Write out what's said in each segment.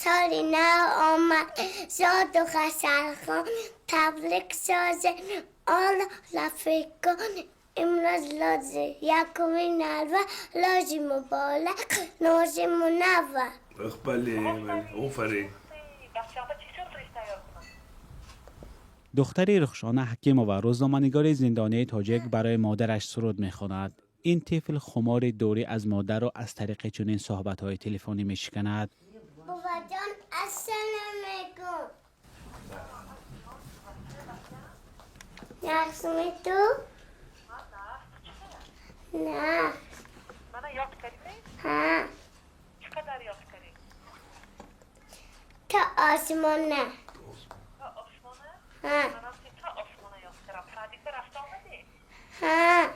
سالی نو آمد زاد و خسرخان تبلیغ سازه آل لفکان امروز لازه یکوی نلوه لازی مبالغ نازی منوه بله اوفرین. دختری رخشانه حکیمووا روزنامه‌نگار زندانی تاجیک برای مادرش سرود می‌خواند. این طفل خمار دوری از مادر را از طریق چنین صحبت‌های تلفنی می‌شکند. بابا جان السلام علیکم. نقصمی تو؟ نه. منو یاد کردی؟ ها. چقدر یاد کردی؟ تا آسمان نه. تا آسمانه؟ ها. منم تا آسمانه یاد کردم. فردی که رفت آمدی؟ ها.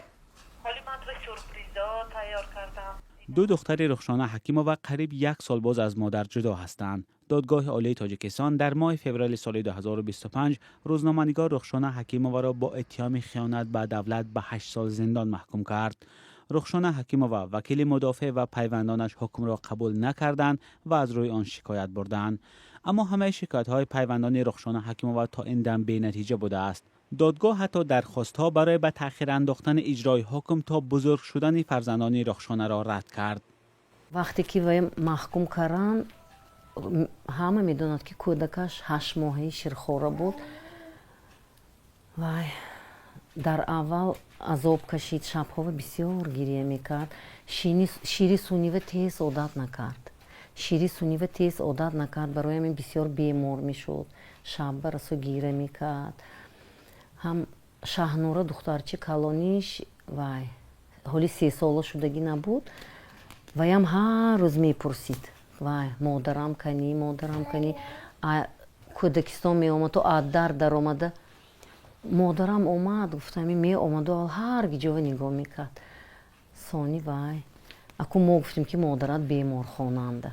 حالی من توی سورپریزا تیار کردم. دو دختر رخشانه حکیمووا قریب 1 سال باز از مادر جدا هستند. دادگاه عالی تاجیکستان در ماه فوریه سال 2025 روزنامه‌نگار رخشانه حکیمووا را با اتهام خیانت به دولت به 8 سال زندان محکوم کرد. رخشانه حکیمووا وکیل مدافع و پیوندانش حکم را قبول نکردند و از روی آن شکایت بردند. اما همه شکایت‌های پیوندان رخشانه حکیمووا تا این دم بی‌نتیجه بوده است. دادگاه حتی درخواست‌ها برای به تأخیر انداختن اجرای حکم تا بزرگ شدن فرزندان رخشانه را رد کرد. وقتی که وی محکوم کردن همه میدونند که کودکش 8 ماهه شیرخواره بود. وای در اول عذاب کشید، شبها بسیار گریه میکرد. شیری سونی و تیز عادت نکرد. شیری سونی و تیز عادت نکرد، برای من بسیار بیمار میشد. شب برسو گیره میکرد. هم شاهنوره دخترچه کلانیش وای حالی 3 ساله شدگی نبود. ویم هر روز میپرسید وای مادرم کنی کودکستان می آمد تو در آمده. مادرم اومد گفتم می آمد و هر جا نگاه میکرد. ثانی وای اکو ما گفتیم که مادرت بیمار خاننده.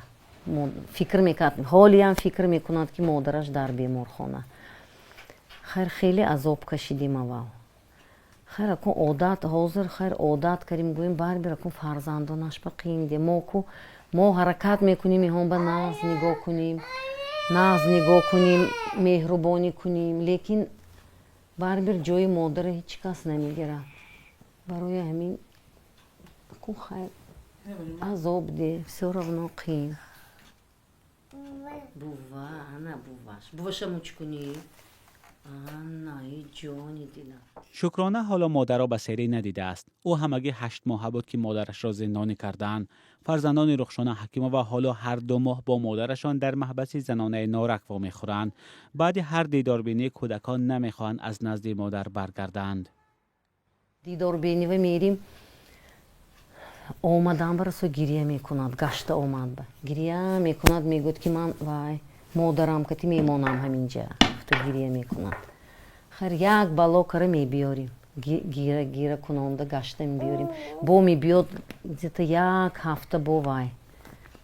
فکر میکرد حالی هم فکر میکند که مادرش در بیمار خانه. خیر خیلی عذاب کشیدیم اول. خیر اکو عادت حاضر خیر عادت کردیم گوییم بر بیر اکو فرزندانش با قیمده ما حرکت میکنیم هم با ناز نگاه کنیم مهربانی کنیم، لیکن بر بیر جای مادر هیچ کس نمیگیره. برای همین اکو خیر عذاب ده بسیار اونا قیم. بوواش موچ کنی؟ شکرانه حالا مادر را به سری ندیده است. او همگی 8 ماه بود که مادرش را زندانی کردند. فرزندان رخشانه حکیمووا حالا هر 2 ماه با مادرشان در محبس زنانه نارک وا میخورند. بعد هر دیداربینی کودکان نمیخواهند از نزد مادر برگردند. دیداربینی و میریم آمدن برسو گریه میکند. گشته آمد با گریه میکند، میگوید که من وای مادرم کتی میمانم همینجا. تو گریه میکند. خیر یک بالا کره میبیاریم گیره کننده گشته میبیاریم. با میبیاد زیتا 1 هفته با وای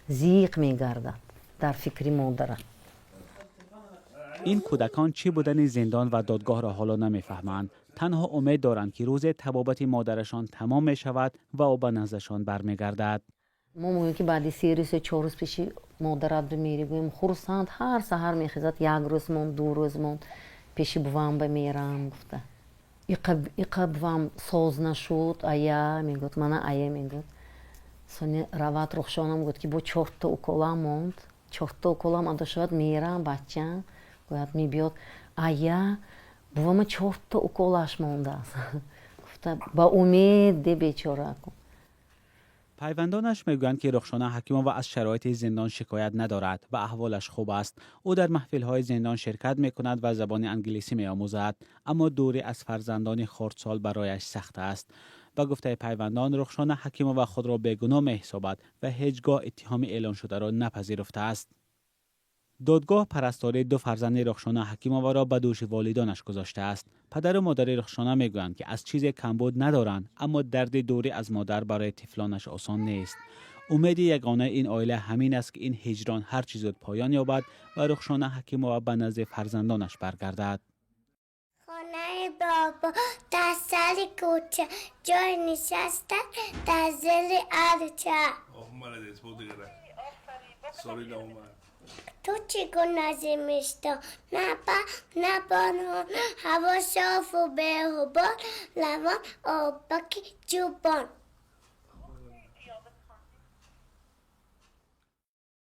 زیق میگردد در فکری مادره. این کودکان چی بودن زندان و دادگاه را حالا نمیفهمند. تنها امید دارند که روز طبابت مادرشان تمام می شود و او به نزدشان برمیگردد. ما میگویم که بعد 3 روز 4 روز پیش مادرت میریم خرسند هر سحر میخیزد 1 روز موند 2 روز موند پیش بوام میرم گفته ایقا بوام ساز نشد ایا میگفت من ایا میگفت سونی روات رخشانم گفت که با 4 تا اوکولام موند 4 تا اوکولام ادا شد میرم بچه گفت میبیاد ایا بوام 4 تا اوکولاش مونده است. گفته با امید ده بیچاره کن. پیوندانش میگویند که رخشانه حکیمووا از شرایط زندان شکایت ندارد و احوالش خوب است. او در محفل‌های زندان شرکت میکند و زبان انگلیسی میآموزد، اما دوری از فرزندان خردسال برایش سخت است. و گفته پیوندان رخشانه حکیمووا خود را بیگناه می‌حسابد و هیچگاه اتهام اعلان شده را نپذیرفته است. دادگاه پرستاری 2 فرزند رخشانه حکیمووا را به دوش والدانش گذاشته است. پدر و مادر رخشانه میگویند که از چیز کمبود ندارند، اما درد دوری از مادر برای طفلانش آسان نیست. امید یگانه این عائله همین است که این هجران هر چیز زود پایان یابد و رخشانه حکیمووا به نزد فرزندانش برگردد. خانه بابا در سر کوچه جای نشستن در زل ارچه. مالدیت بود دیگه. سوری اومد. تو چگونه میشتا نبانون هوا صاف و به هبار لوان آبکی جوبان